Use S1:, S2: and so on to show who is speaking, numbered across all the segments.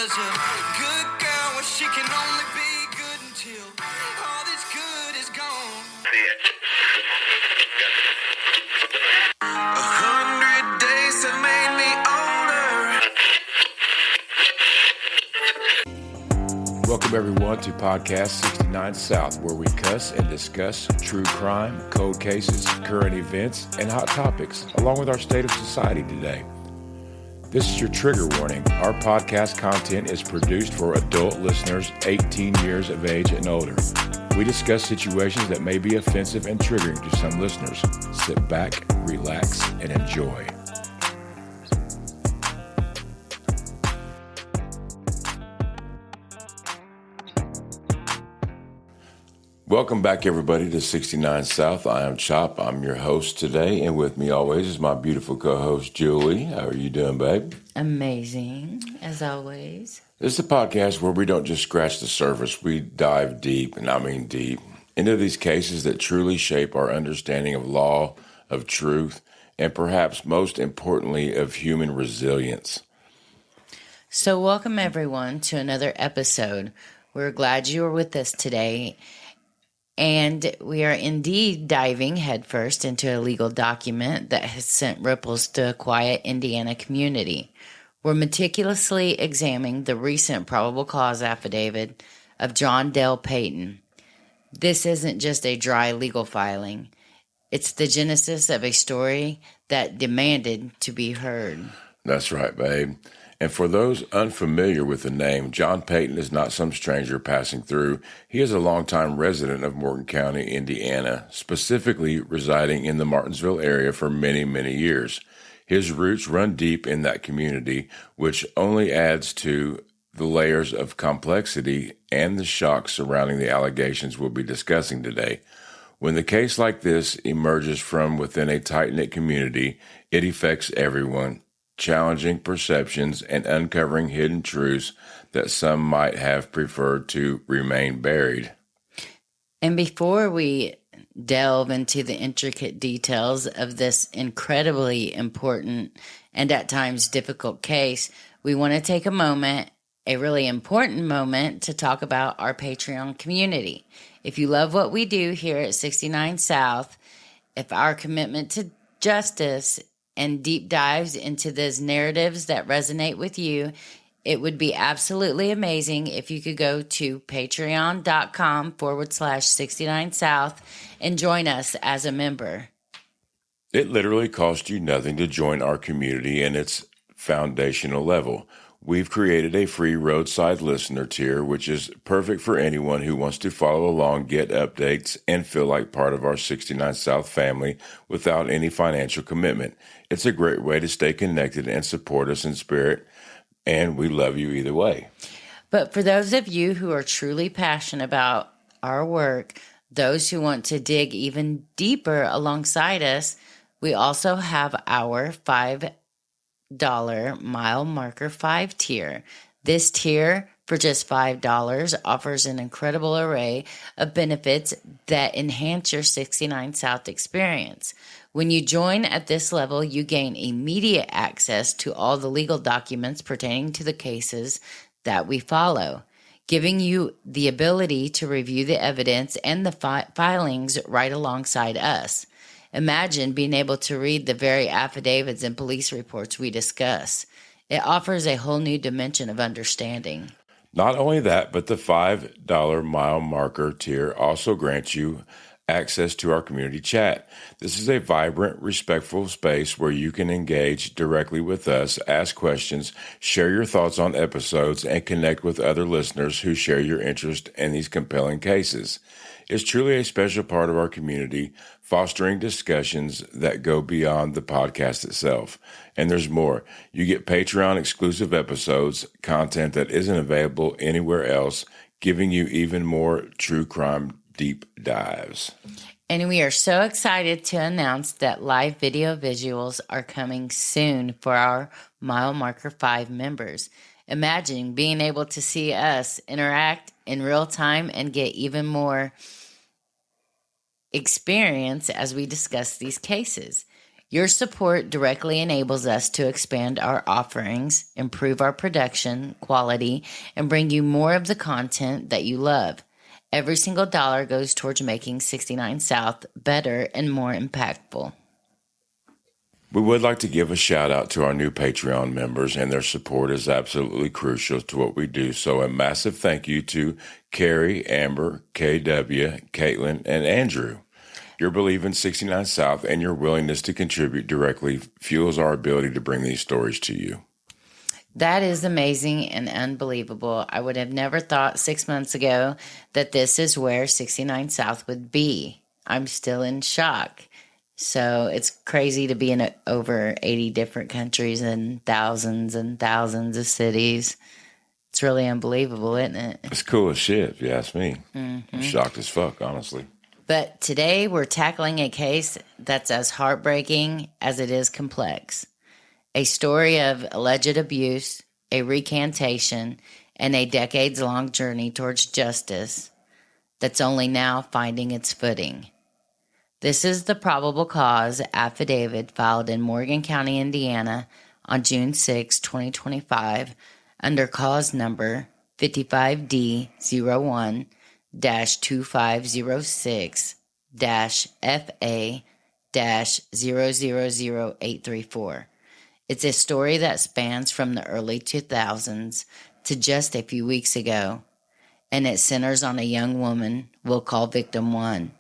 S1: is a good girl when she can only be good until all that's good is gone. 100 days have made me older.
S2: Welcome everyone to Podcast 69 South, where we cuss and discuss true crime, cold cases, current events, and hot topics, along with our state of society today. This is your trigger warning. Our podcast content is produced for adult listeners 18 years of age and older. We discuss situations that may be offensive and triggering to some listeners. Sit back, relax, and enjoy. Welcome back, everybody, to 69 South. I am Chop. I'm your host today, and with me always is my beautiful co-host, Julie. How are you doing, babe?
S3: Amazing, as always.
S2: This is a podcast where we don't just scratch the surface. We dive deep, and I mean deep, into these cases that truly shape our understanding of law, of truth, and perhaps most importantly, of human resilience.
S3: So welcome, everyone, to another episode. We're glad you are with us today. And we are indeed diving headfirst into a legal document that has sent ripples to a quiet Indiana community. We're meticulously examining the recent probable cause affidavit of John Dale Payton. This isn't just a dry legal filing. It's the genesis of a story that demanded to be heard.
S2: That's right, babe. And for those unfamiliar with the name, John Payton is not some stranger passing through. He is a longtime resident of Morgan County, Indiana, specifically residing in the Martinsville area for many, many years. His roots run deep in that community, which only adds to the layers of complexity and the shock surrounding the allegations we'll be discussing today. When the case like this emerges from within a tight-knit community, it affects everyone, challenging perceptions and uncovering hidden truths that some might have preferred to remain buried.
S3: And before we delve into the intricate details of this incredibly important and at times difficult case, we want to take a moment, a really important moment, to talk about our Patreon community. If you love what we do here at 69 South, if our commitment to justice and deep dives into those narratives that resonate with you, it would be absolutely amazing if you could go to patreon.com/69 South and join us as a member.
S2: It literally costs you nothing to join our community and its foundational level. We've created a free roadside listener tier, which is perfect for anyone who wants to follow along, get updates, and feel like part of our 69 South family without any financial commitment. It's a great way to stay connected and support us in spirit, and we love you either way.
S3: But for those of you who are truly passionate about our work, those who want to dig even deeper alongside us, we also have our $5 mile marker 5 tier. This tier for just $5 offers an incredible array of benefits that enhance your 69 South experience. When you join at this level, you gain immediate access to all the legal documents pertaining to the cases that we follow, giving you the ability to review the evidence and the filings right alongside us. Imagine being able to read the very affidavits and police reports we discuss. It offers a whole new dimension of understanding.
S2: Not only that, but the $5 mile marker tier also grants you access to our community chat. This is a vibrant, respectful space where you can engage directly with us, ask questions, share your thoughts on episodes, and connect with other listeners who share your interest in these compelling cases. It's truly a special part of our community, fostering discussions that go beyond the podcast itself. And there's more. You get Patreon exclusive episodes, content that isn't available anywhere else, giving you even more true crime deep dives.
S3: And we are so excited to announce that live video visuals are coming soon for our Mile Marker 5 members. Imagine being able to see us interact in real time and get even more experience as we discuss these cases. Your support directly enables us to expand our offerings, improve our production quality, and bring you more of the content that you love. Every single dollar goes towards making 69 South better and more impactful.
S2: We would like to give a shout out to our new Patreon members, and their support is absolutely crucial to what we do. So a massive thank you to Carrie, Amber, KW, Caitlin, and Andrew. Your belief in 69 South and your willingness to contribute directly fuels our ability to bring these stories to you.
S3: That is amazing and unbelievable. I would have never thought 6 months ago that this is where 69 South would be. I'm still in shock. So it's crazy to be in over 80 different countries and thousands of cities. It's really unbelievable, isn't it?
S2: It's cool as shit, if you ask me. I'm shocked as fuck, honestly.
S3: But today we're tackling a case that's as heartbreaking as it is complex. A story of alleged abuse, a recantation, and a decades-long journey towards justice that's only now finding its footing. This is the probable cause affidavit filed in Morgan County, Indiana on June 6, 2025, under cause number 55D-2506-FA-000834. It's a story that spans from the early 2000s to just a few weeks ago, and it centers on a young woman we'll call Victim 1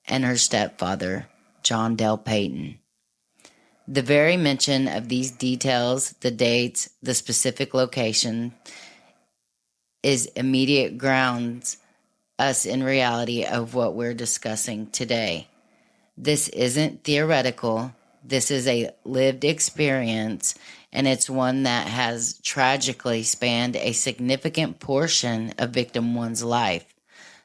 S3: and her stepfather, John Dale Payton. The very mention of these details, the dates, the specific location, is immediate grounds us in reality of what we're discussing today. This isn't theoretical. This is a lived experience, and it's one that has tragically spanned a significant portion of Victim 1's life.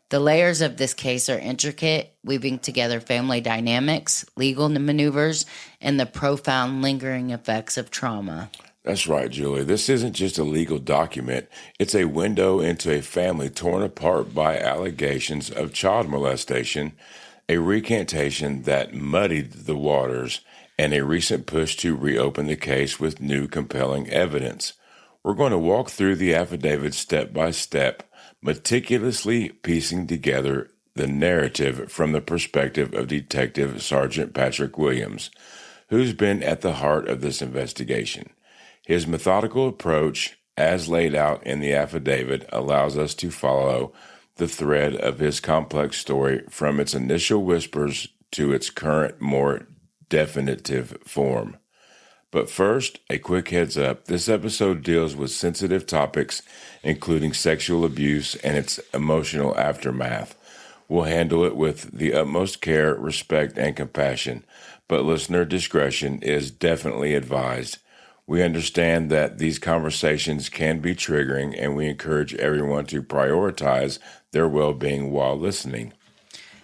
S3: The layers of this case are intricate, weaving together family dynamics, legal maneuvers, and the profound lingering effects of trauma.
S2: That's right, Julie. This isn't just a legal document. It's a window into a family torn apart by allegations of child molestation, a recantation that muddied the waters, and a recent push to reopen the case with new compelling evidence. We're going to walk through the affidavit step by step, meticulously piecing together the narrative from the perspective of Detective Sergeant Patrick Williams, who's been at the heart of this investigation. His methodical approach, as laid out in the affidavit, allows us to follow the thread of his complex story from its initial whispers to its current, more definitive form. But first, a quick heads up. This episode deals with sensitive topics, including sexual abuse and its emotional aftermath. We'll handle it with the utmost care, respect, and compassion, but listener discretion is definitely advised. We understand that these conversations can be triggering, and we encourage everyone to prioritize their well-being while listening.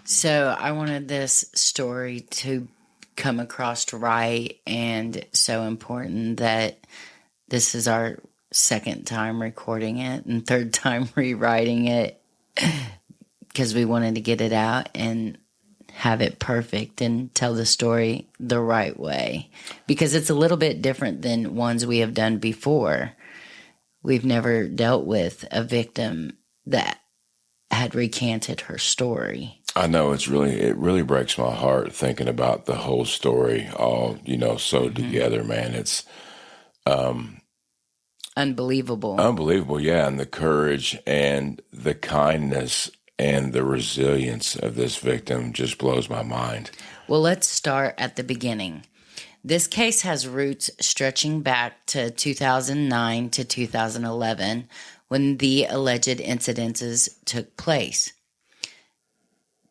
S3: So I wanted this story to come across right, and so important that this is our second time recording it and third time rewriting it, because we wanted to get it out and have it perfect and tell the story the right way, because it's a little bit different than ones we have done before. We've never dealt with a victim that had recanted her story.
S2: I know it really breaks my heart thinking about the whole story all, sewed together, man. It's
S3: unbelievable.
S2: Unbelievable, yeah. And the courage and the kindness and the resilience of this victim just blows my mind.
S3: Well, let's start at the beginning. This case has roots stretching back to 2009 to 2011 when the alleged incidences took place.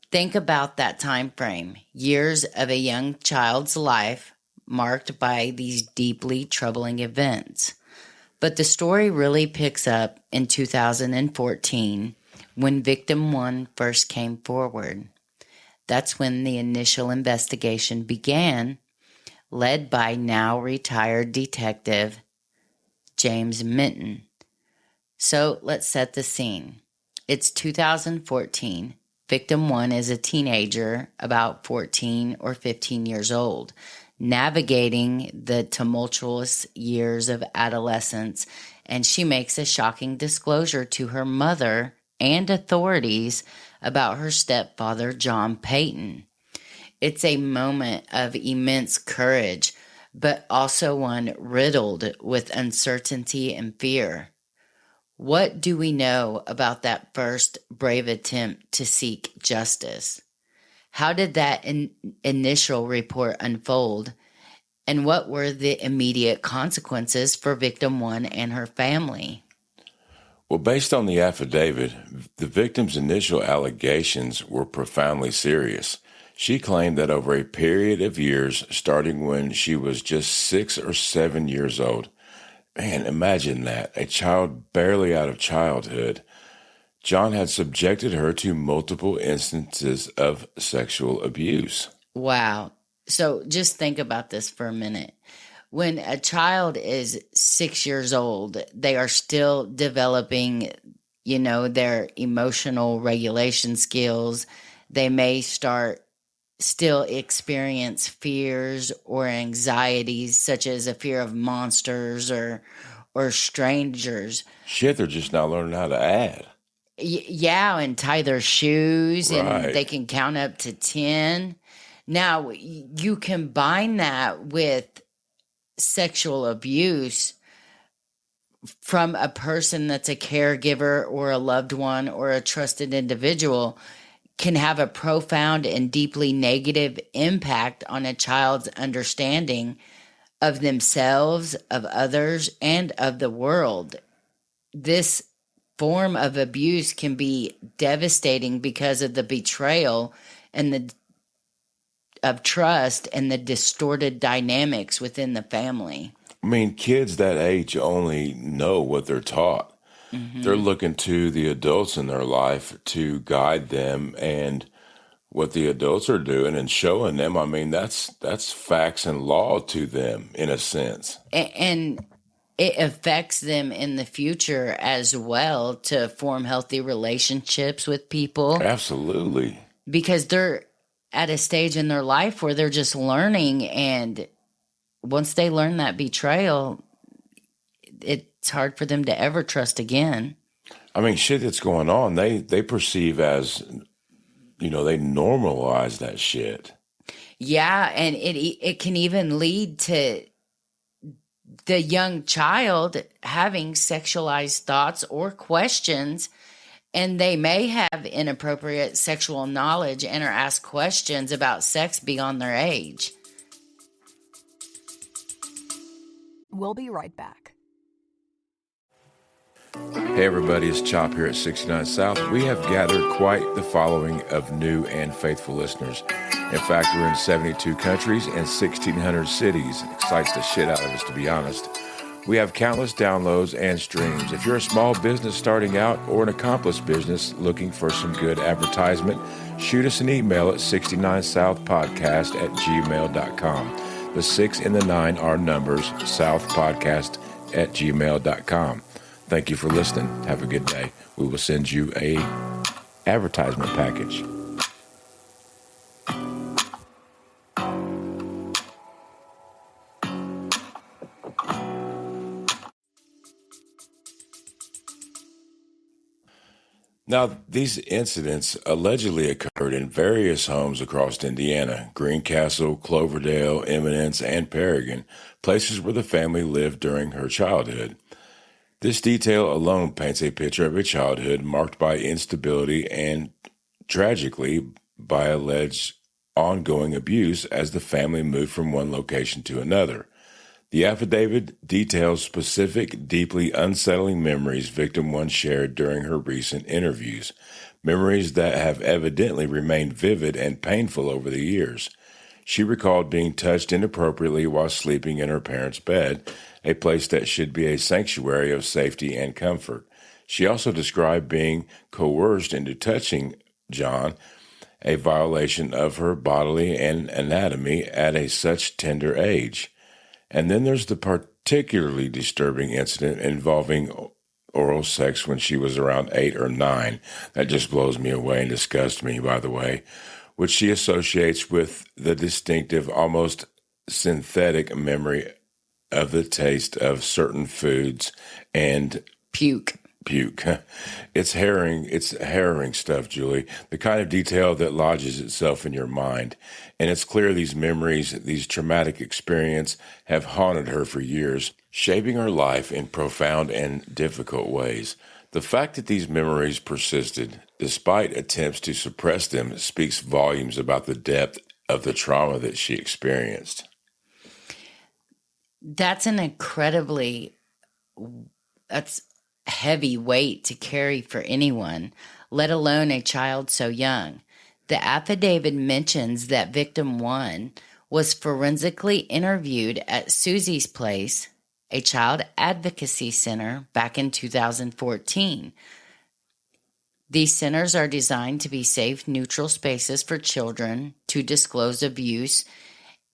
S3: Think about that time frame. Years of a young child's life marked by these deeply troubling events. But the story really picks up in 2014 when Victim 1 first came forward. That's when the initial investigation began, led by now retired detective James Minton. So let's set the scene. It's 2014. Victim 1 is a teenager, about 14 or 15 years old. navigating the tumultuous years of adolescence, and she makes a shocking disclosure to her mother and authorities about her stepfather, John Payton. It's a moment of immense courage, but also one riddled with uncertainty and fear. What do we know about that first brave attempt to seek justice? How did that initial report unfold? And what were the immediate consequences for victim one and her family?
S2: Well, based on the affidavit, the victim's initial allegations were profoundly serious. She claimed that over a period of years, starting when she was just 6 or 7 years old, man, imagine that, a child barely out of childhood, John had subjected her to multiple instances of sexual abuse.
S3: Wow. So just think about this for a minute. When a child is 6 years old, they are still developing, their emotional regulation skills. They may still experience fears or anxieties, such as a fear of monsters or strangers.
S2: Shit, they're just now learning how to add.
S3: Yeah, and tie their shoes,
S2: Right.
S3: and they can count up to 10. Now, you combine that with sexual abuse from a person that's a caregiver or a loved one or a trusted individual, can have a profound and deeply negative impact on a child's understanding of themselves, of others, and of the world. This form of abuse can be devastating because of the betrayal and of trust and the distorted dynamics within the family.
S2: I mean, kids that age only know what they're taught. Mm-hmm. They're looking to the adults in their life to guide them, and what the adults are doing and showing them, I mean, that's facts and law to them in a sense.
S3: And it affects them in the future as well to form healthy relationships with people.
S2: Absolutely.
S3: Because they're at a stage in their life where they're just learning, and once they learn that betrayal, it's hard for them to ever trust again.
S2: I mean, shit that's going on, they perceive as, they normalize that shit.
S3: Yeah, and it can even lead to the young child having sexualized thoughts or questions, and they may have inappropriate sexual knowledge and are asked questions about sex beyond their age.
S4: We'll be right back.
S2: Hey everybody, it's Chop here at 69 South. We have gathered quite the following of new and faithful listeners. In fact, we're in 72 countries and 1,600 cities. It excites the shit out of us, to be honest. We have countless downloads and streams. If you're a small business starting out or an accomplished business looking for some good advertisement, shoot us an email at 69southpodcast@gmail.com. The 6 and the 9 are numbers, southpodcast@gmail.com. Thank you for listening. Have a good day. We will send you a advertisement package. Now, these incidents allegedly occurred in various homes across Indiana: Greencastle, Cloverdale, Eminence, and Paragon, places where the family lived during her childhood. This detail alone paints a picture of a childhood marked by instability and, tragically, by alleged ongoing abuse as the family moved from one location to another. The affidavit details specific, deeply unsettling memories victim one shared during her recent interviews, memories that have evidently remained vivid and painful over the years. She recalled being touched inappropriately while sleeping in her parents' bed, a place that should be a sanctuary of safety and comfort. She also described being coerced into touching John, a violation of her bodily and anatomy at such tender age. And then there's the particularly disturbing incident involving oral sex when she was around 8 or 9. That just blows me away and disgusts me, by the way, which she associates with the distinctive, almost synthetic memory of the taste of certain foods and
S3: Puke.
S2: puke. It's harrowing stuff, Julie. The kind of detail that lodges itself in your mind. And it's clear these memories, these traumatic experiences have haunted her for years, shaping her life in profound and difficult ways. The fact that these memories persisted, despite attempts to suppress them, speaks volumes about the depth of the trauma that she experienced.
S3: That's an incredibly, that's heavy weight to carry for anyone, let alone a child so young. The affidavit mentions that victim one was forensically interviewed at Susie's Place, a child advocacy center, back in 2014. These centers are designed to be safe, neutral spaces for children to disclose abuse,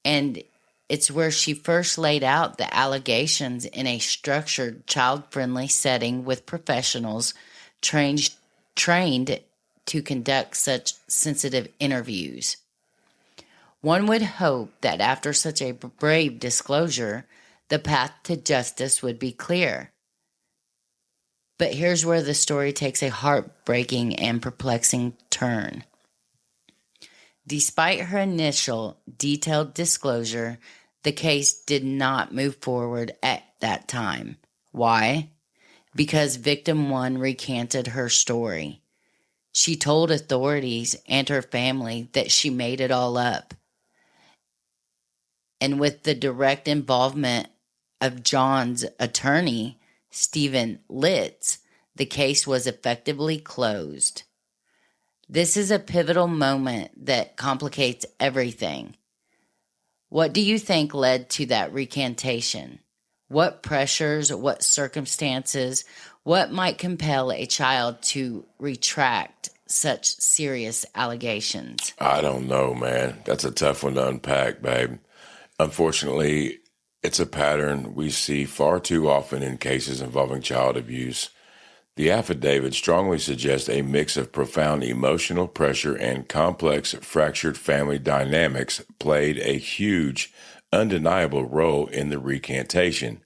S3: and it's where she first laid out the allegations in a structured, child-friendly setting with professionals trained to conduct such sensitive interviews. One would hope that after such a brave disclosure, the path to justice would be clear. But here's where the story takes a heartbreaking and perplexing turn. Despite her initial detailed disclosure, the case did not move forward at that time. Why? Because victim one recanted her story. She told authorities and her family that she made it all up. And with the direct involvement of John's attorney, Stephen Litz, the case was effectively closed. This is a pivotal moment that complicates everything. What do you think led to that recantation? What pressures, what circumstances, what might compel a child to retract such serious allegations?
S2: I don't know, man. That's a tough one to unpack, babe. Unfortunately, it's a pattern we see far too often in cases involving child abuse. The affidavit strongly suggests a mix of profound emotional pressure and complex fractured family dynamics played a huge, undeniable role in the recantation.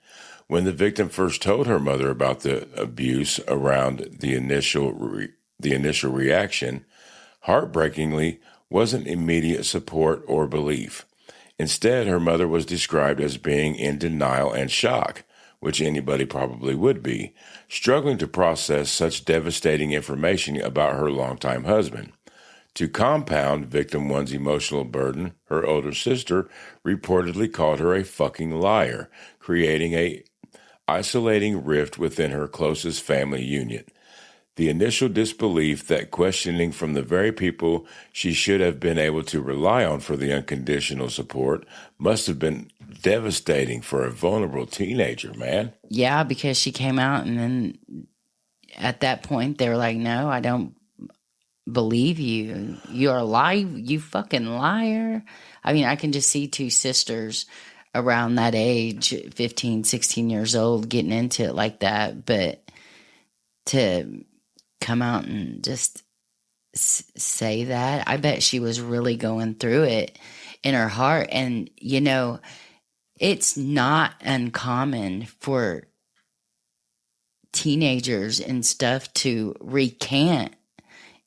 S2: When the victim first told her mother about the abuse around the initial reaction, heartbreakingly, wasn't immediate support or belief. Instead, her mother was described as being in denial and shock, which anybody probably would be, struggling to process such devastating information about her longtime husband. To compound victim one's emotional burden, her older sister reportedly called her a fucking liar, creating a isolating rift within her closest family unit. The initial disbelief that questioning from the very people she should have been able to rely on for the unconditional support must have been devastating for a vulnerable teenager, man.
S3: Yeah, because she came out and then at that point they were like, no, I don't believe you. You're a lie. You fucking liar. I mean, I can just see two sisters around that age, 15, 16 years old, getting into it like that. But to come out and just say that, I bet she was really going through it in her heart. And, you know, it's not uncommon for teenagers and stuff to recant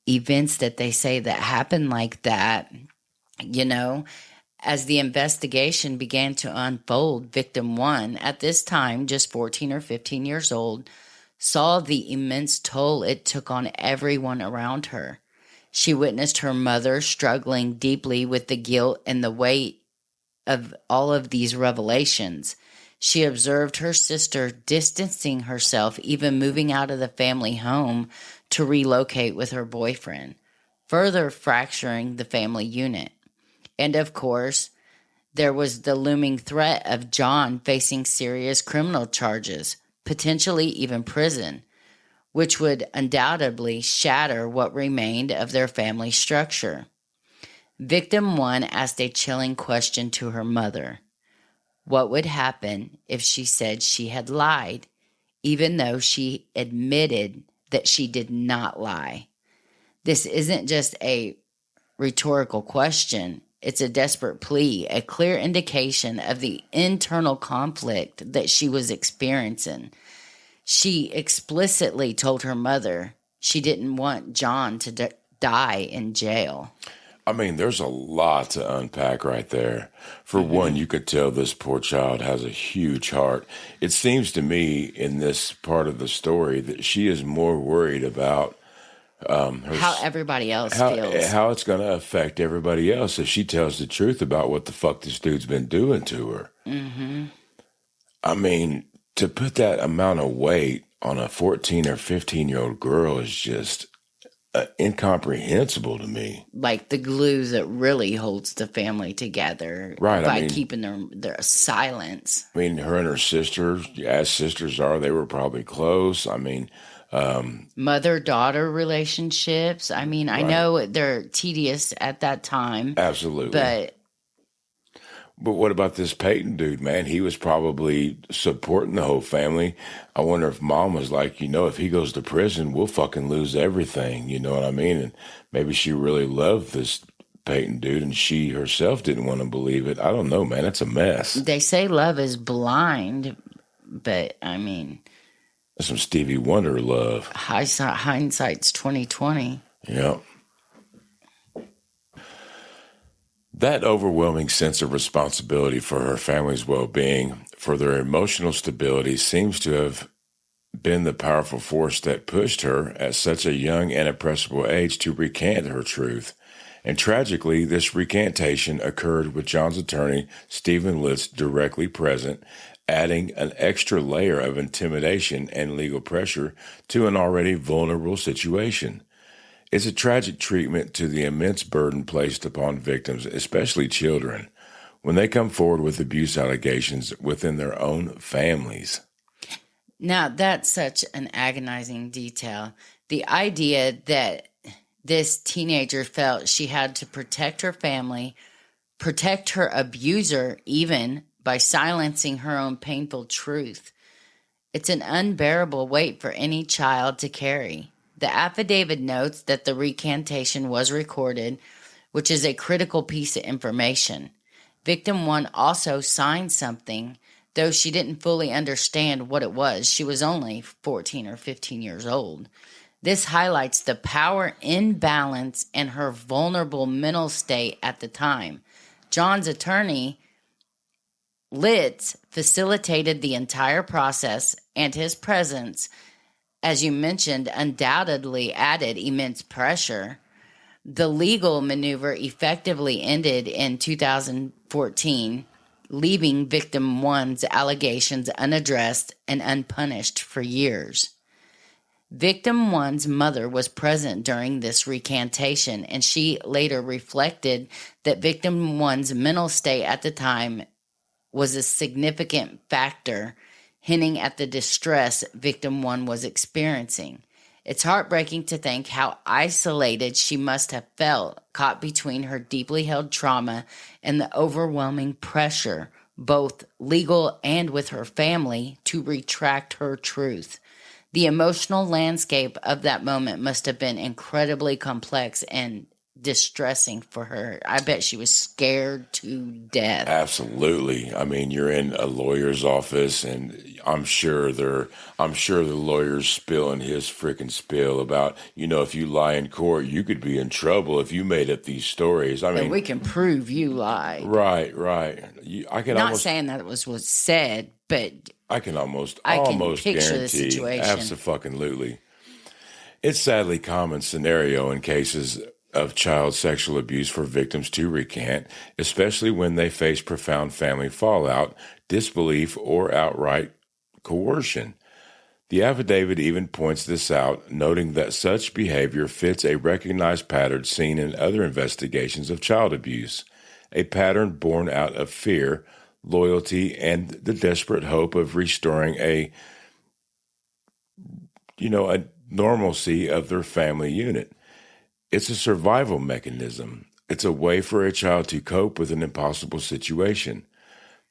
S3: events that they say that happened like that. You know, as the investigation began to unfold, victim one, at this time just 14 or 15 years old, saw the immense toll it took on everyone around her. She witnessed her mother struggling deeply with the guilt and the weight of all of these revelations. She observed her sister distancing herself, even moving out of the family home to relocate with her boyfriend, further fracturing the family unit. And of course, there was the looming threat of John facing serious criminal charges, potentially even prison, which would undoubtedly shatter what remained of their family structure. Victim one asked a chilling question to her mother. What would happen if she said she had lied, even though she admitted that she did not lie? This isn't just a rhetorical question. It's a desperate plea, a clear indication of the internal conflict that she was experiencing. She explicitly told her mother she didn't want John to die in jail.
S2: I mean, there's a lot to unpack right there. For one, you could tell this poor child has a huge heart. It seems to me in this part of the story that she is more worried about
S3: How everybody else feels.
S2: how it's going to affect everybody else if she tells the truth about what the fuck this dude's been doing to her. I mean, to put that amount of weight on a 14 or 15-year-old girl is just incomprehensible to me.
S3: Like the glue that really holds the family together,
S2: Right,
S3: by keeping their silence.
S2: I mean, her and her sister, as sisters are, they were probably close. I mean,
S3: Mother-daughter relationships. I mean, I know they're tedious at that time.
S2: absolutely.
S3: But
S2: what about this Payton dude, man? He was probably supporting the whole family. I wonder if mom was like, if he goes to prison, we'll fucking lose everything. You know what I mean? And maybe she really loved this Payton dude and she herself didn't want to believe it. I don't know, man. It's a mess.
S3: they say love is blind, but I mean,
S2: That's some Stevie Wonder love.
S3: hindsight's 2020.
S2: Yep. That overwhelming sense of responsibility for her family's well-being, for their emotional stability, seems to have been the powerful force that pushed her at such a young and impressible age to recant her truth. And tragically, this recantation occurred with John's attorney, Stephen Litz, directly present, adding an extra layer of intimidation and legal pressure to an already vulnerable situation. It's a tragic treatment to the immense burden placed upon victims, especially children, when they come forward with abuse allegations within their own families.
S3: Now, that's such an agonizing detail. The idea that this teenager felt she had to protect her family, protect her abuser, even by silencing her own painful truth. It's an unbearable weight for any child to carry. The affidavit notes that the recantation was recorded, which is a critical piece of information. Victim 1 also signed something, though she didn't fully understand what it was. She was only 14 or 15 years old. This highlights the power imbalance and her vulnerable mental state at the time. John's attorney, Litz, facilitated the entire process, and his presence, as you mentioned, undoubtedly added immense pressure. The legal maneuver effectively ended in 2014, leaving victim 1's allegations unaddressed and unpunished for years. Victim 1's mother was present during this recantation, and she later reflected that victim 1's mental state at the time was a significant factor, hinting at the distress victim 1 was experiencing. It's heartbreaking to think how isolated she must have felt, caught between her deeply held trauma and the overwhelming pressure, both legal and with her family, to retract her truth. The emotional landscape of that moment must have been incredibly complex and distressing for her. I bet she was scared to death.
S2: Absolutely. I mean, you're in a lawyer's office, and I'm sure the lawyer's spilling his freaking spill about, if you lie in court, you could be in trouble if you made up these stories. I mean,
S3: And we can prove you lied.
S2: right. I can
S3: Not
S2: almost
S3: saying that was said, but
S2: I can almost
S3: picture the
S2: guarantee.
S3: situation.
S2: Absolutely. It's sadly common scenario in cases of child sexual abuse for victims to recant, especially when they face profound family fallout, disbelief, or outright coercion. The affidavit even points this out, noting that such behavior fits a recognized pattern seen in other investigations of child abuse, a pattern born out of fear, loyalty, and the desperate hope of restoring a normalcy of their family unit. It's a survival mechanism. It's a way for a child to cope with an impossible situation.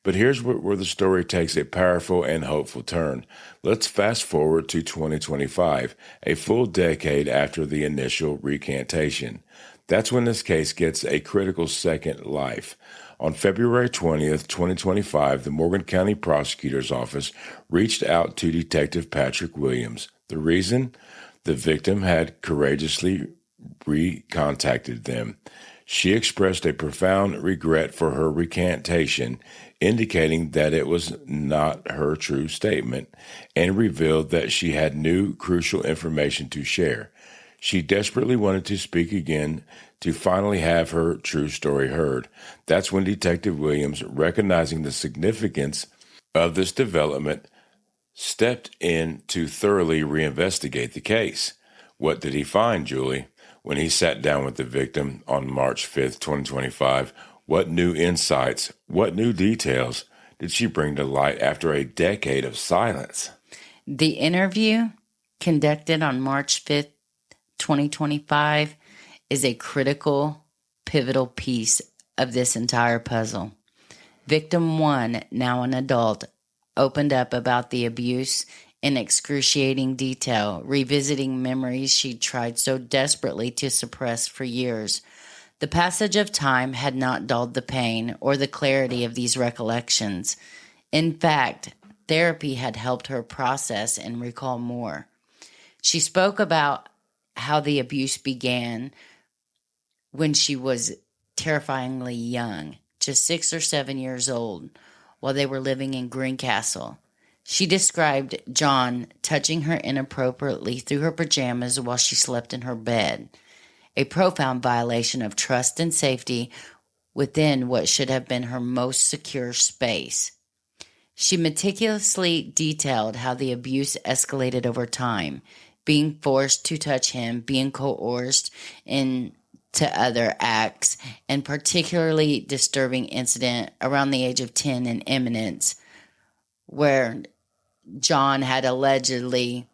S2: But here's where the story takes a powerful and hopeful turn. Let's fast forward to 2025, a full decade after the initial recantation. That's when this case gets a critical second life. On February 20th, 2025, the Morgan County Prosecutor's Office reached out to Detective Patrick Williams. The reason? The victim had courageously recontacted them. She expressed a profound regret for her recantation, indicating that it was not her true statement, and revealed that she had new crucial information to share. She desperately wanted to speak again to finally have her true story heard. That's when Detective Williams, recognizing the significance of this development, stepped in to thoroughly reinvestigate the case. What did he find, Julie? When he sat down with the victim on March 5th, 2025, what new insights, what new details did she bring to light after a decade of silence?
S3: The interview, conducted on March 5th, 2025, is a critical, pivotal piece of this entire puzzle. Victim 1, now an adult, opened up about the abuse in excruciating detail, revisiting memories she tried so desperately to suppress for years. The passage of time had not dulled the pain or the clarity of these recollections. In fact, therapy had helped her process and recall more. She spoke about how the abuse began when she was terrifyingly young, just 6 or 7 years old, while they were living in Greencastle. She described John touching her inappropriately through her pajamas while she slept in her bed, a profound violation of trust and safety within what should have been her most secure space. She meticulously detailed how the abuse escalated over time, being forced to touch him, being coerced into other acts, and particularly disturbing incident around the age of 10 in Eminence, where John had allegedly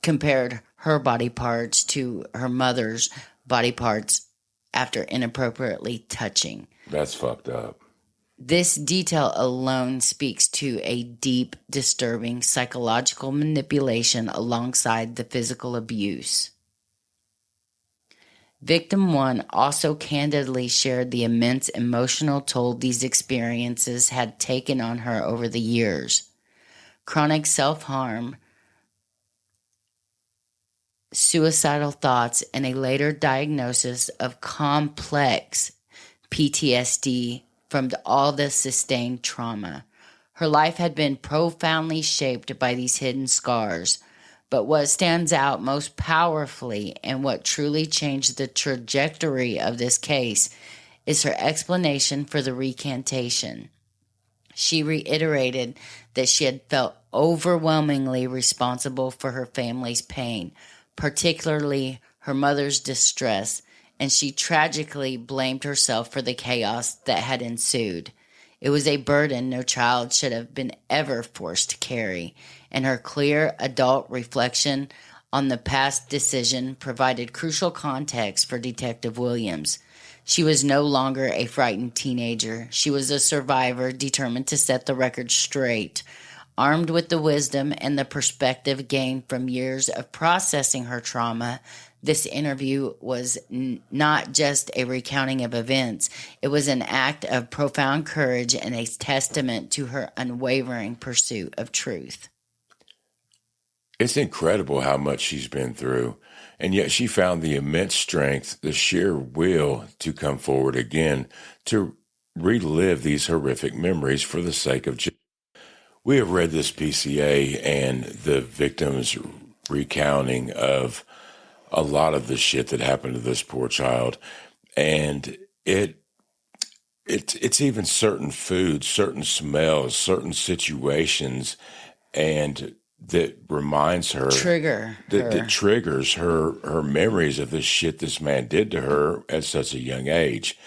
S3: compared her body parts to her mother's body parts after inappropriately touching.
S2: That's fucked up.
S3: This detail alone speaks to a deep, disturbing psychological manipulation alongside the physical abuse. Victim 1 also candidly shared the immense emotional toll these experiences had taken on her over the years. Chronic self-harm, suicidal thoughts, and a later diagnosis of complex PTSD from all the sustained trauma. Her life had been profoundly shaped by these hidden scars, but what stands out most powerfully and what truly changed the trajectory of this case is her explanation for the recantation. She reiterated that she had felt overwhelmingly responsible for her family's pain, particularly her mother's distress, and she tragically blamed herself for the chaos that had ensued. It was a burden no child should have been ever forced to carry, and her clear adult reflection on the past decision provided crucial context for Detective Williams. She was no longer a frightened teenager. She was a survivor determined to set the record straight. Armed with the wisdom and the perspective gained from years of processing her trauma, this interview was not just a recounting of events. It was an act of profound courage and a testament to her unwavering pursuit of truth.
S2: It's incredible how much she's been through, and yet she found the immense strength, the sheer will to come forward again, to relive these horrific memories for the sake of justice. We have read this PCA and the victim's recounting of a lot of the shit that happened to this poor child, and it's even certain foods, certain smells, certain situations, and that reminds her, that triggers her memories of the shit this man did to her at such a young age.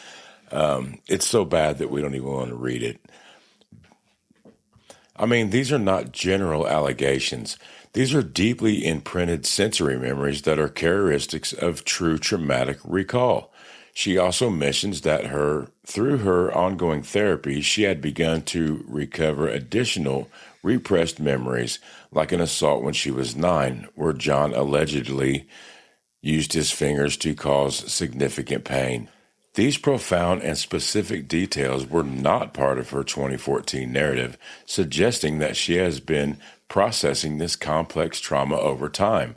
S2: It's so bad that we don't even want to read it. I mean, these are not general allegations. These are deeply imprinted sensory memories that are characteristics of true traumatic recall. She also mentions that through her ongoing therapy, she had begun to recover additional repressed memories, like an assault when she was 9, where John allegedly used his fingers to cause significant pain. These profound and specific details were not part of her 2014 narrative, suggesting that she has been processing this complex trauma over time,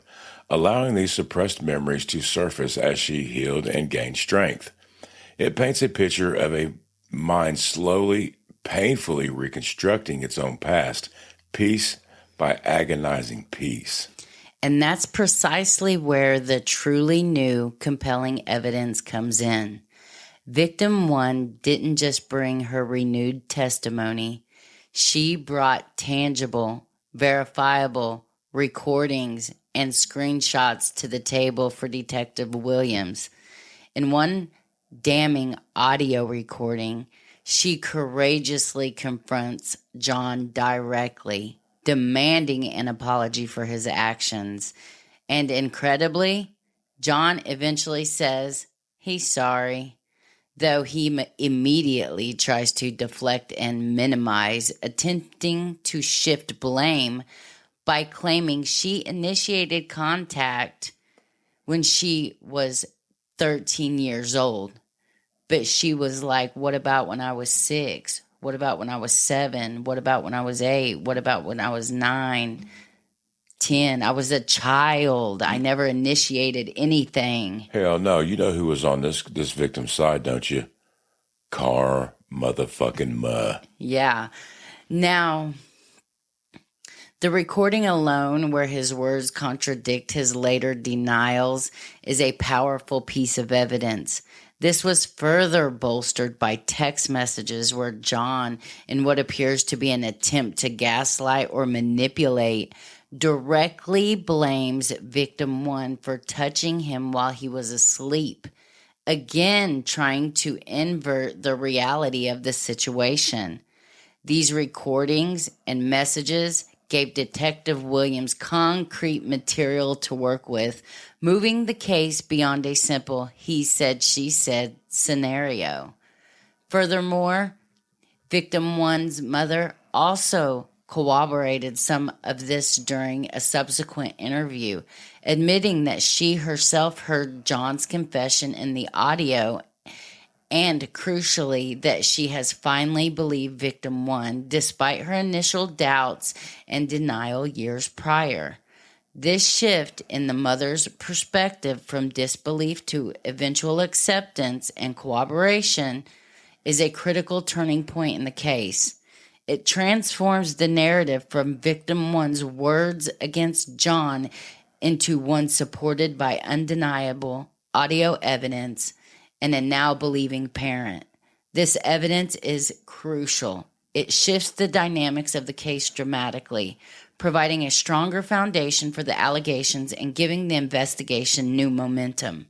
S2: allowing these suppressed memories to surface as she healed and gained strength. It paints a picture of a mind slowly, painfully reconstructing its own past, piece by agonizing piece.
S3: And that's precisely where the truly new, compelling evidence comes in. Victim 1 didn't just bring her renewed testimony. She brought tangible, verifiable recordings and screenshots to the table for Detective Williams. In one damning audio recording, she courageously confronts John directly, demanding an apology for his actions. And incredibly, John eventually says he's sorry, though he immediately tries to deflect and minimize, attempting to shift blame by claiming she initiated contact when she was 13 years old. But she was like, what about when I was 6? What about when I was 7? What about when I was 8? What about when I was 9, 10? I was a child. I never initiated anything.
S2: Hell no, you know who was on this victim's side, don't you? Car motherfucking Ma.
S3: Yeah. Now, the recording alone, where his words contradict his later denials, is a powerful piece of evidence. This was further bolstered by text messages where John, in what appears to be an attempt to gaslight or manipulate, directly blames victim 1 for touching him while he was asleep, again trying to invert the reality of the situation. These recordings and messages gave Detective Williams concrete material to work with, moving the case beyond a simple he said, she said scenario. Furthermore, victim 1's mother also corroborated some of this during a subsequent interview, admitting that she herself heard John's confession in the audio, and crucially, that she has finally believed victim 1 despite her initial doubts and denial years prior. This shift in the mother's perspective from disbelief to eventual acceptance and corroboration is a critical turning point in the case. It transforms the narrative from victim 1's words against John into one supported by undeniable audio evidence and a now believing parent. This evidence is crucial. It shifts the dynamics of the case dramatically, providing a stronger foundation for the allegations and giving the investigation new momentum.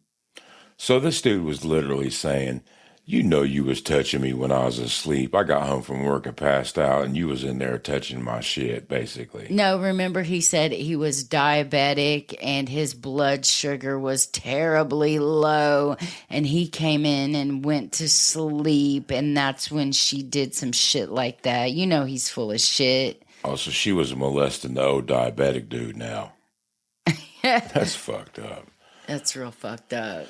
S2: So this dude was literally saying, you know you was touching me when I was asleep. I got home from work and passed out, and you was in there touching my shit, basically.
S3: No, remember he said he was diabetic and his blood sugar was terribly low, and he came in and went to sleep, and that's when she did some shit like that. You know he's full of shit.
S2: Oh, so she was molesting the old diabetic dude now. That's fucked up.
S3: That's real fucked up.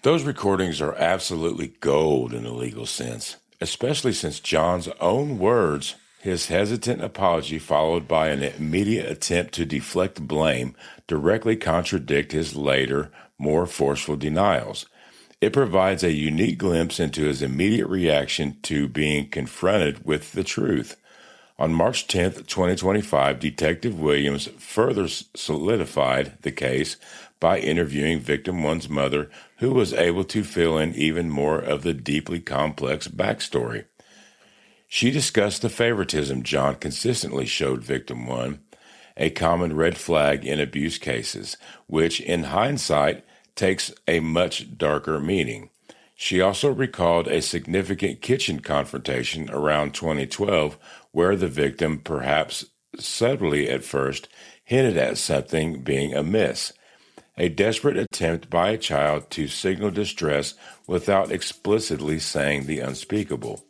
S2: Those recordings are absolutely gold in a legal sense, especially since John's own words, his hesitant apology followed by an immediate attempt to deflect blame, directly contradict his later, more forceful denials. It provides a unique glimpse into his immediate reaction to being confronted with the truth. On March 10th, 2025, Detective Williams further solidified the case by interviewing victim 1's mother, who was able to fill in even more of the deeply complex backstory. She discussed the favoritism John consistently showed victim 1, a common red flag in abuse cases, which in hindsight takes a much darker meaning. She also recalled a significant kitchen confrontation around 2012 where the victim, perhaps subtly at first, hinted at something being amiss. A desperate attempt by a child to signal distress without explicitly saying the unspeakable.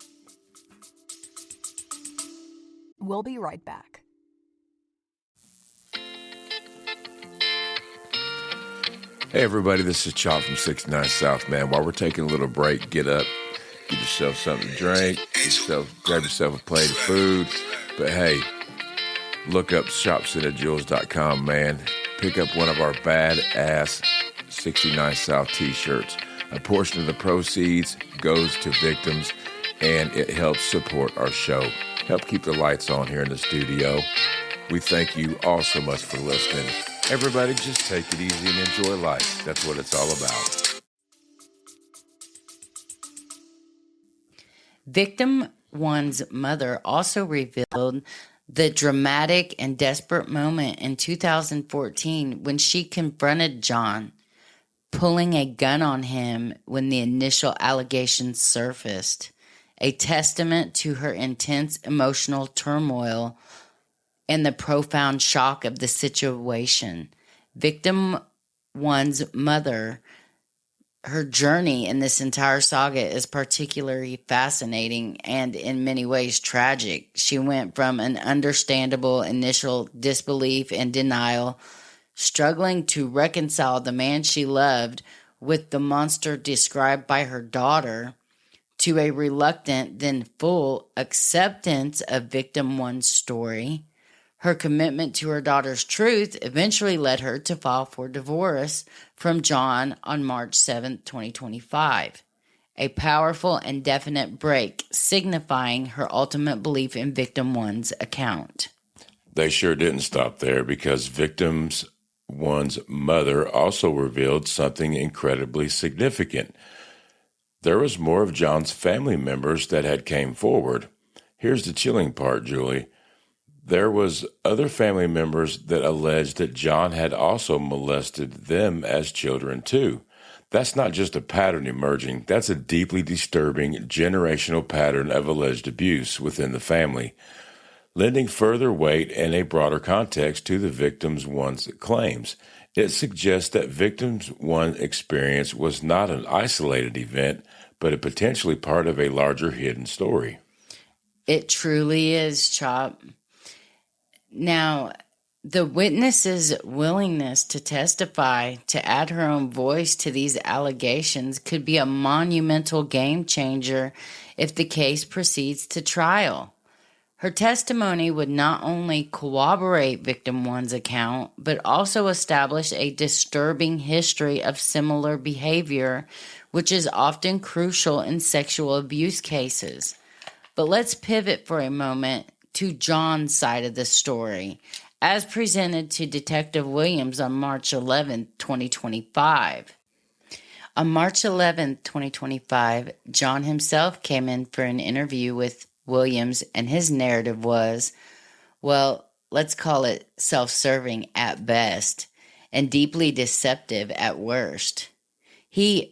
S4: We'll be right back.
S2: Hey everybody, this is Chop from 69 South, man. While we're taking a little break, get up, get yourself something to drink, grab yourself a plate of food. But hey, look up shopcitadjules.com, man. Pick up one of our badass 69 South t-shirts. A portion of the proceeds goes to victims, and it helps support our show. Help keep the lights on here in the studio. We thank you all so much for listening. Everybody just take it easy and enjoy life. That's what it's all about.
S3: Victim one's mother also revealed the dramatic and desperate moment in 2014 when she confronted John, pulling a gun on him when the initial allegations surfaced, a testament to her intense emotional turmoil and the profound shock of the situation. Victim one's mother, her journey in this entire saga is particularly fascinating and in many ways tragic. She went from an understandable initial disbelief and denial, struggling to reconcile the man she loved with the monster described by her daughter, to a reluctant then full acceptance of victim one's story. Her commitment to her daughter's truth eventually led her to file for divorce from John on March 7, 2025. A powerful and definite break, signifying her ultimate belief in victim one's account.
S2: They sure didn't stop there, because victims one's mother also revealed something incredibly significant. There was more of John's family members that had came forward. Here's the chilling part, Julie. There was other family members that alleged that John had also molested them as children too. That's not just a pattern emerging. That's a deeply disturbing generational pattern of alleged abuse within the family, lending further weight and a broader context to the victim's one's claims. It suggests that victim's one experience was not an isolated event, but a potentially part of a larger hidden story.
S3: It truly is, Chop. Now, the witness's willingness to testify, to add her own voice to these allegations, could be a monumental game changer if the case proceeds to trial. Her testimony would not only corroborate victim one's account, but also establish a disturbing history of similar behavior, which is often crucial in sexual abuse cases. But let's pivot for a moment to John's side of the story, as presented to Detective Williams on March 11, 2025. On March 11, 2025, John himself came in for an interview with Williams, and his narrative was, well, let's call it self-serving at best and deeply deceptive at worst. He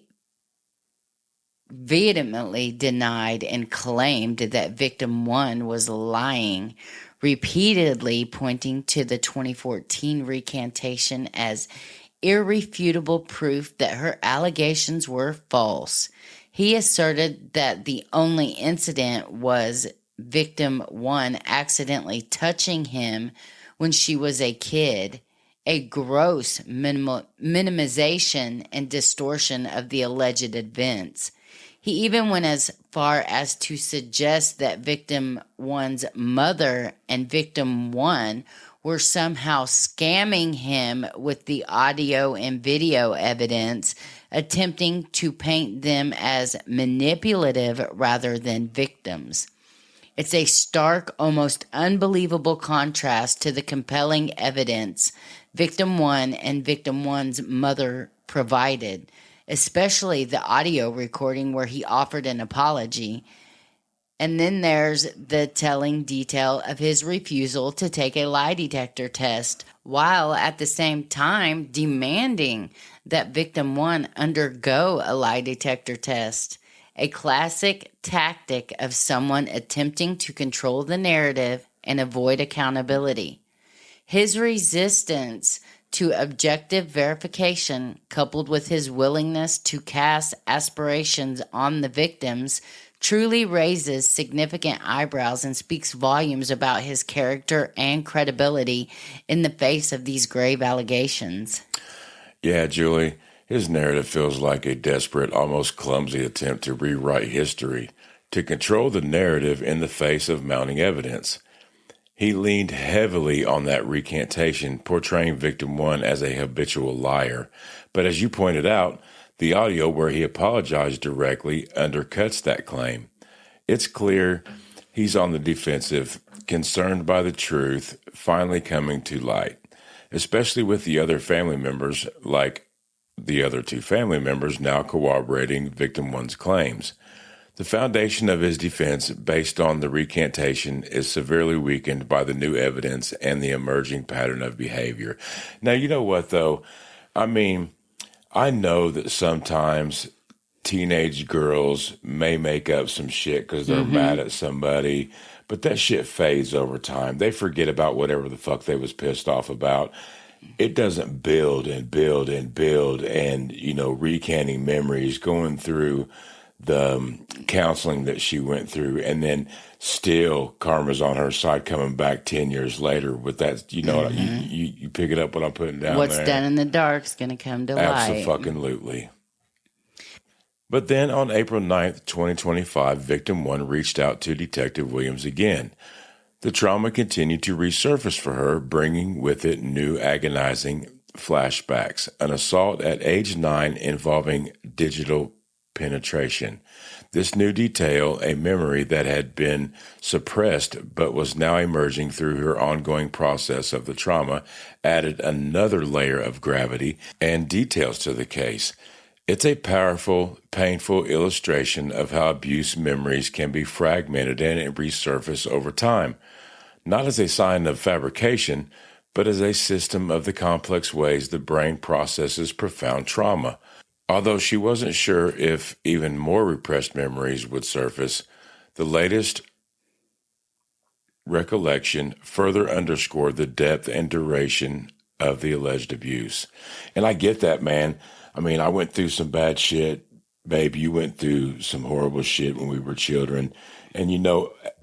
S3: vehemently denied and claimed that victim one was lying, repeatedly pointing to the 2014 recantation as irrefutable proof that her allegations were false. He asserted that the only incident was victim one accidentally touching him when she was a kid, a gross minimization and distortion of the alleged events. He even went as far as to suggest that victim one's mother and victim one were somehow scamming him with the audio and video evidence, attempting to paint them as manipulative rather than victims. It's a stark, almost unbelievable contrast to the compelling evidence victim one and victim one's mother provided, especially the audio recording where he offered an apology. And then there's the telling detail of his refusal to take a lie detector test, while at the same time demanding that victim one undergo a lie detector test. A classic tactic of someone attempting to control the narrative and avoid accountability. His resistance to objective verification, coupled with his willingness to cast aspirations on the victims, truly raises significant eyebrows and speaks volumes about his character and credibility in the face of these grave allegations.
S2: Yeah, Julie, His narrative feels like a desperate, almost clumsy attempt to rewrite history, to control the narrative in the face of mounting evidence. He leaned heavily on that recantation, portraying victim one as a habitual liar. But as you pointed out, the audio where he apologized directly undercuts that claim. It's clear he's on the defensive, concerned by the truth finally coming to light, especially with the other family members, like the other two family members now corroborating victim one's claims. The foundation of his defense, based on the recantation, is severely weakened by the new evidence and the emerging pattern of behavior. Now, you know what, though? I mean, I know that sometimes teenage girls may make up some shit because they're mad at somebody, but that shit fades over time. They forget about whatever the fuck they was pissed off about. It doesn't build and build and build and, recanting memories, going through the counseling that she went through, and then still karma's on her side coming back 10 years later with that, you pick it up what I'm putting down
S3: What's
S2: there.
S3: done in the dark's going to come to light.
S2: Abso-fucking-lutely. But then on April 9th, 2025, victim one reached out to Detective Williams again. The trauma continued to resurface for her, bringing with it new agonizing flashbacks. An assault at age 9 involving digital penetration. This new detail, a memory that had been suppressed but was now emerging through her ongoing process of the trauma, added another layer of gravity and details to the case. It's a powerful, painful illustration of how abuse memories can be fragmented and resurface over time, not as a sign of fabrication, but as a system of the complex ways the brain processes profound trauma. Although she wasn't sure if even more repressed memories would surface, the latest recollection further underscored the depth and duration of the alleged abuse. And I get that, man. I mean, I went through some bad shit. Babe, you went through some horrible shit when we were children. And,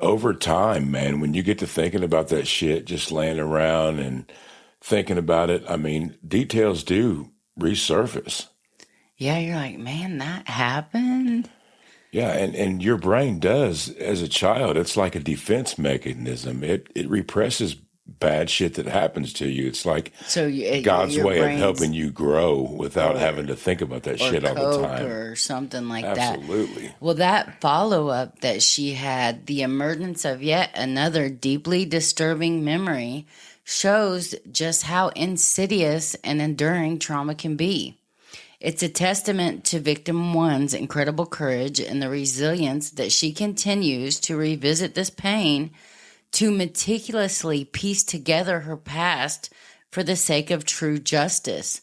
S2: over time, man, when you get to thinking about that shit, just laying around and thinking about it, I mean, details do resurface.
S3: Yeah, you're like, man, that happened?
S2: Yeah, and your brain does, as a child, it's like a defense mechanism. It represses bad shit that happens to you. It's like God's
S3: your
S2: way of
S3: brain's-
S2: helping you grow without having to think about that shit all the
S3: Coke
S2: time.
S3: or something like that.
S2: Absolutely.
S3: Well, that follow-up that she had, the emergence of yet another deeply disturbing memory, shows just how insidious and enduring trauma can be. It's a testament to victim one's incredible courage and the resilience that she continues to revisit this pain, to meticulously piece together her past for the sake of true justice.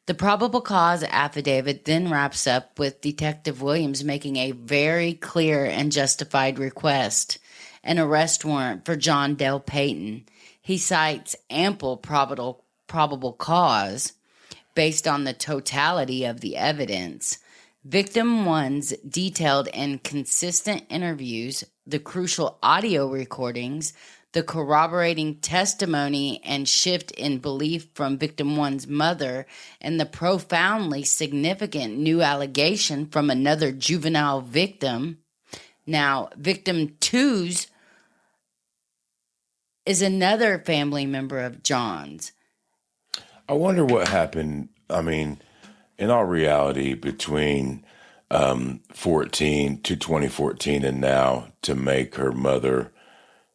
S3: The probable cause affidavit then wraps up with Detective Williams making a very clear and justified request, an arrest warrant for John Dale Payton. He cites ample probable cause based on the totality of the evidence. Victim one's detailed and consistent interviews, the crucial audio recordings, the corroborating testimony and shift in belief from victim one's mother, and the profoundly significant new allegation from another juvenile victim. Now, victim two's is another family member of John's.
S2: I wonder what happened, I mean, in all reality, between 2014 and now to make her mother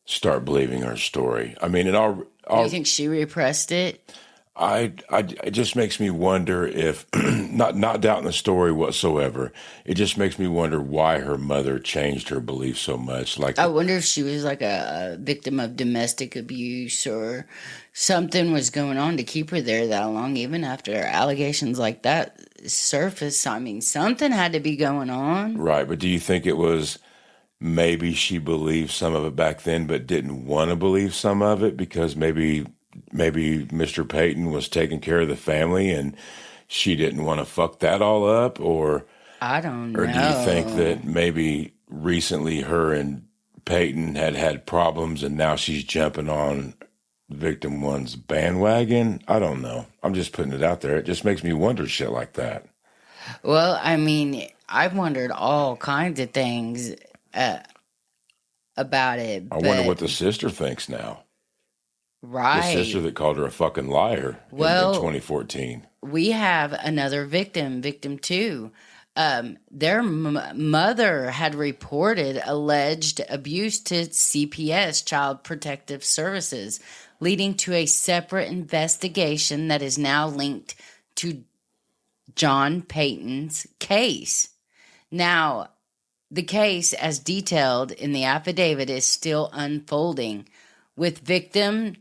S2: start believing her story. I mean,
S3: Do you think she repressed it?
S2: It just makes me wonder if, not doubting the story whatsoever, it just makes me wonder why her mother changed her beliefs so much.
S3: I wonder if she was like a victim of domestic abuse or something was going on to keep her there that long, even after allegations like that surfaced. I mean, something had to be going on.
S2: Right, but do you think it was maybe she believed some of it back then but didn't want to believe some of it because maybe Mr. Payton was taking care of the family and she didn't want to fuck that all up? Or
S3: I don't know.
S2: Or do you think that maybe recently her and Payton had problems and now she's jumping on victim one's bandwagon? I don't know. I'm just putting it out there. It just makes me wonder shit like that.
S3: Well, I mean, I've wondered all kinds of things about it,
S2: I wonder
S3: but
S2: what the sister thinks now. The sister
S3: right.
S2: that called her a fucking liar in
S3: Well,
S2: 2014.
S3: we have another victim, victim two. Their mother had reported alleged abuse to CPS, Child Protective Services, leading to a separate investigation that is now linked to John Payton's case. Now, the case, as detailed in the affidavit, is still unfolding, with victim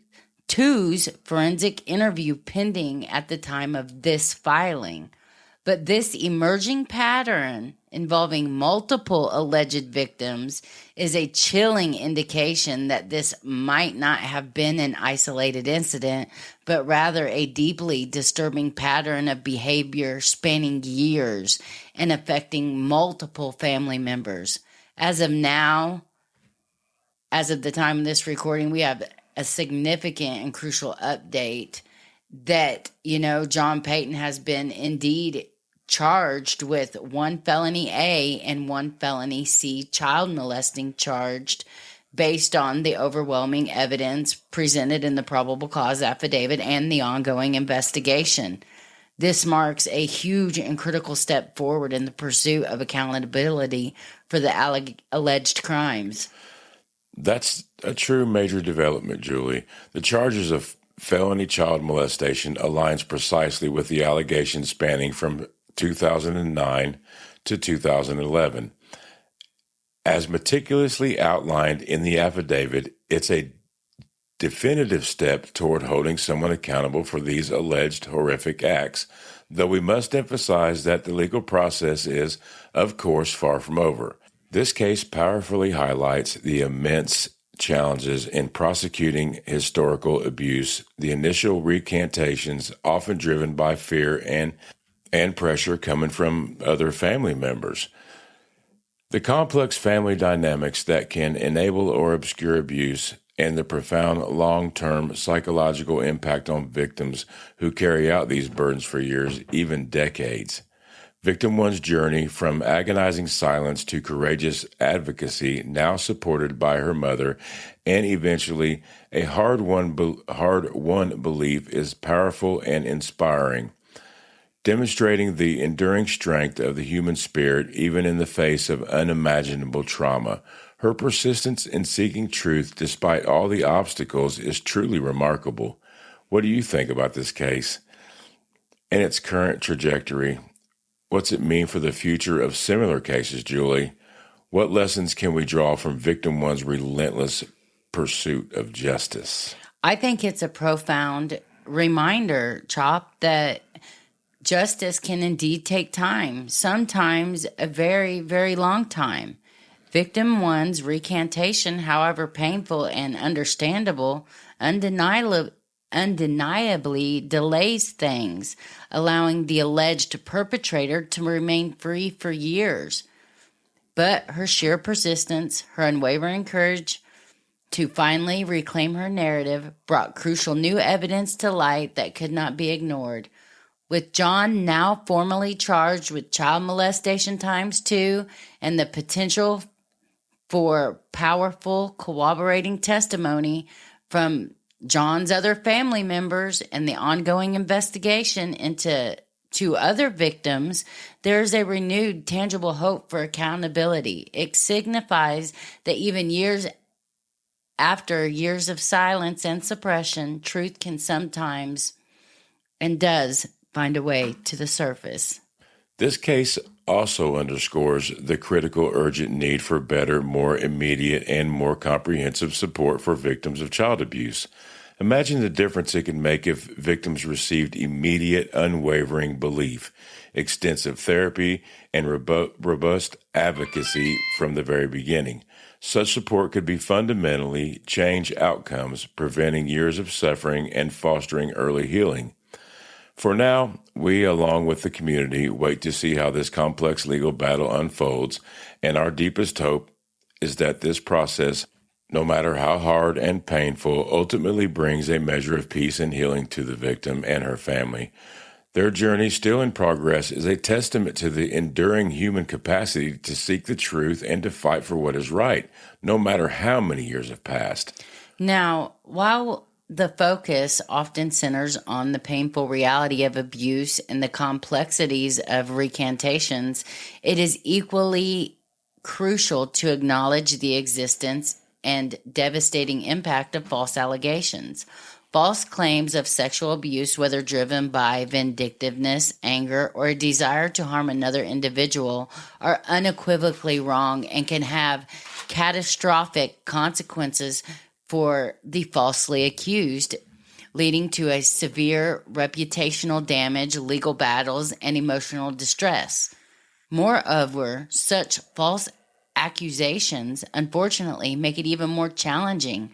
S3: two's forensic interview pending at the time of this filing. But this emerging pattern involving multiple alleged victims is a chilling indication that this might not have been an isolated incident, but rather a deeply disturbing pattern of behavior spanning years and affecting multiple family members. As of now, as of the time of this recording, we have a significant and crucial update that, John Payton has been indeed charged with one felony A and one felony C child molesting charged based on the overwhelming evidence presented in the probable cause affidavit and the ongoing investigation. This marks a huge and critical step forward in the pursuit of accountability for the alleged crimes.
S2: That's a true major development, Julie. The charges of felony child molestation aligns precisely with the allegations spanning from 2009 to 2011. As meticulously outlined in the affidavit, it's a definitive step toward holding someone accountable for these alleged horrific acts, though we must emphasize that the legal process is, of course, far from over. This case powerfully highlights the immense challenges in prosecuting historical abuse, the initial recantations often driven by fear and pressure coming from other family members. The complex family dynamics that can enable or obscure abuse, and the profound long-term psychological impact on victims who carry out these burdens for years, even decades. Victim one's journey from agonizing silence to courageous advocacy, now supported by her mother, and eventually a hard-won belief, is powerful and inspiring, demonstrating the enduring strength of the human spirit even in the face of unimaginable trauma. Her persistence in seeking truth despite all the obstacles is truly remarkable. What do you think about this case and its current trajectory? What's it mean for the future of similar cases, Julie? What lessons can we draw from victim one's relentless pursuit of justice?
S3: I think it's a profound reminder, Chop, that justice can indeed take time, sometimes a very, very long time. Victim one's recantation, however painful and understandable, undeniably delays things, allowing the alleged perpetrator to remain free for years. But her sheer persistence, her unwavering courage to finally reclaim her narrative, brought crucial new evidence to light that could not be ignored. With John now formally charged with child molestation ×2 and the potential for powerful corroborating testimony from John's other family members and the ongoing investigation into 2 other victims, there is a renewed tangible hope for accountability. It signifies that even after years of silence and suppression, truth can sometimes and does find a way to the surface.
S2: This case also underscores the critical, urgent need for better, more immediate, and more comprehensive support for victims of child abuse. Imagine the difference it could make if victims received immediate, unwavering belief, extensive therapy, and robust advocacy from the very beginning. Such support could be fundamentally change outcomes, preventing years of suffering and fostering early healing. For now, we, along with the community, wait to see how this complex legal battle unfolds, and our deepest hope is that this process, no matter how hard and painful, ultimately brings a measure of peace and healing to the victim and her family. Their journey, still in progress, is a testament to the enduring human capacity to seek the truth and to fight for what is right, no matter how many years have passed.
S3: Now, while the focus often centers on the painful reality of abuse and the complexities of recantations, it is equally crucial to acknowledge the existence and devastating impact of false allegations. False claims of sexual abuse, whether driven by vindictiveness, anger, or a desire to harm another individual, are unequivocally wrong and can have catastrophic consequences for the falsely accused, leading to a severe reputational damage, legal battles, and emotional distress. Moreover, such false accusations, unfortunately, make it even more challenging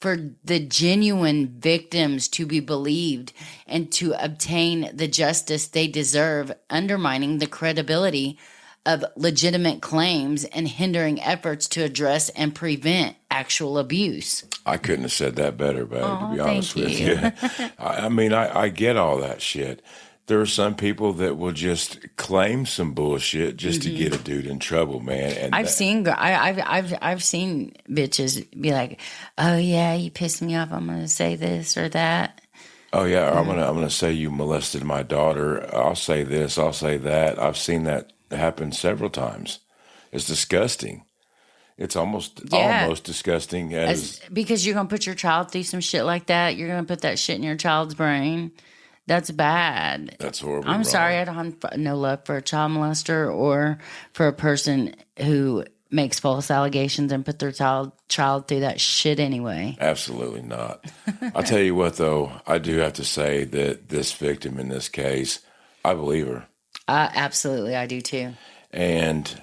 S3: for the genuine victims to be believed and to obtain the justice they deserve, undermining the credibility of legitimate claims and hindering efforts to address and prevent actual abuse.
S2: I couldn't have said that better, babe, to be honest
S3: thank
S2: with
S3: you.
S2: you. I get all that shit. There are some people that will just claim some bullshit just to get a dude in trouble, man. And
S3: I've seen bitches be like, "Oh yeah, you pissed me off. I'm going to say this or that."
S2: oh yeah, or I'm gonna say you molested my daughter. I'll say this. I'll say that. I've seen that happen several times. It's disgusting. It's almost disgusting
S3: Because you're going to put your child through some shit like that. You're going to put that shit in your child's brain. That's bad.
S2: That's horrible.
S3: I'm sorry, I don't have no love for a child molester or for a person who makes false allegations and put their child through that shit anyway.
S2: Absolutely not. I'll tell you what, though, I do have to say that this victim in this case, I believe her.
S3: Absolutely, I do too.
S2: And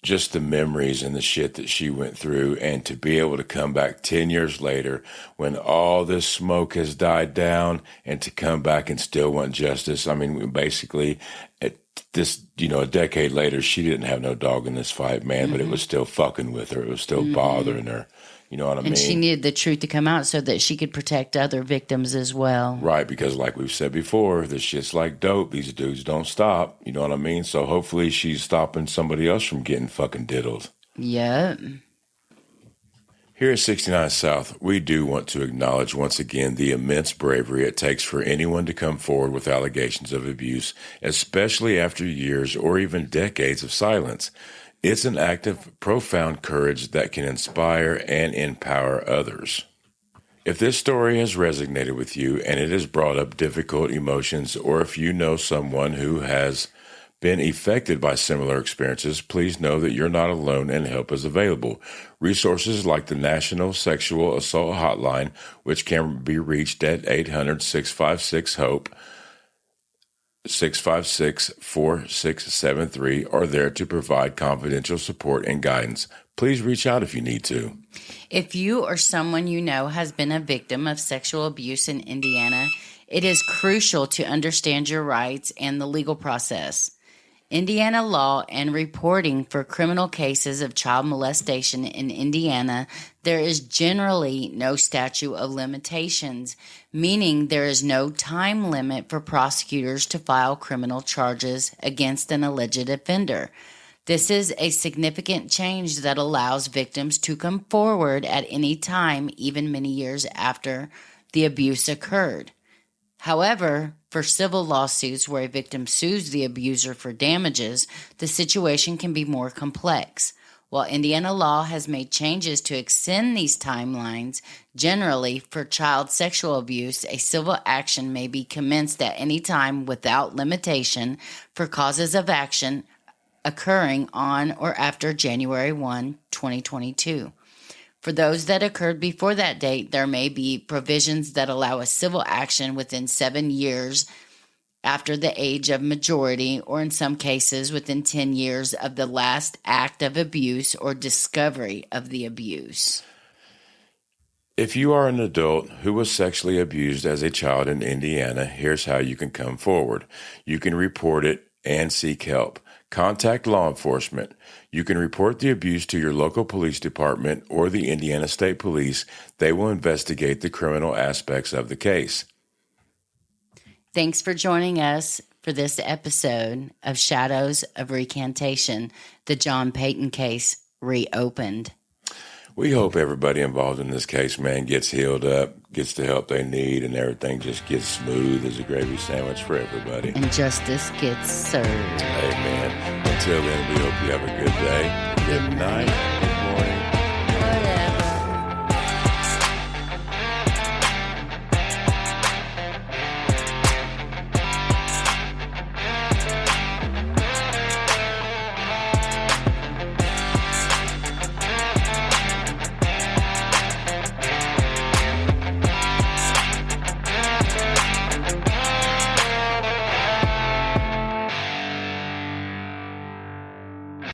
S2: just the memories and the shit that she went through, and to be able to come back 10 years later when all this smoke has died down and to come back and still want justice. I mean, basically, a decade later, she didn't have no dog in this fight, man, but it was still fucking with her. It was still bothering her. You know what I mean?
S3: And she needed the truth to come out so that she could protect other victims as well.
S2: Right, because like we've said before, this shit's like dope. These dudes don't stop. You know what I mean? So hopefully she's stopping somebody else from getting fucking diddled.
S3: Yep.
S2: Here at 69 South, we do want to acknowledge once again the immense bravery it takes for anyone to come forward with allegations of abuse, especially after years or even decades of silence. It's an act of profound courage that can inspire and empower others. If this story has resonated with you and it has brought up difficult emotions, or if you know someone who has been affected by similar experiences, please know that you're not alone and help is available. Resources like the National Sexual Assault Hotline, which can be reached at 800-656-HOPE, 656-4673, are there to provide confidential support and guidance. Please reach out if you need to.
S3: If you or someone you know has been a victim of sexual abuse in Indiana, it is crucial to understand your rights and the legal process. Indiana law and reporting for criminal cases of child molestation in Indiana, there is generally no statute of limitations, meaning there is no time limit for prosecutors to file criminal charges against an alleged offender. This is a significant change that allows victims to come forward at any time, even many years after the abuse occurred. However, for civil lawsuits where a victim sues the abuser for damages, the situation can be more complex. While Indiana law has made changes to extend these timelines, generally for child sexual abuse, a civil action may be commenced at any time without limitation for causes of action occurring on or after January 1, 2022. For those that occurred before that date, there may be provisions that allow a civil action within 7 years after the age of majority, or in some cases within 10 years of the last act of abuse or discovery of the abuse.
S2: If you are an adult who was sexually abused as a child in Indiana, here's how you can come forward. You can report it and seek help. Contact law enforcement. You can report the abuse to your local police department or the Indiana State Police. They will investigate the criminal aspects of the case.
S3: Thanks for joining us for this episode of Shadows of Recantation, the John Payton case reopened.
S2: We hope everybody involved in this case, man, gets healed up, gets the help they need, and everything just gets smooth as a gravy sandwich for everybody.
S3: And justice gets served.
S2: Amen. Until then, we hope you have a good day, good night,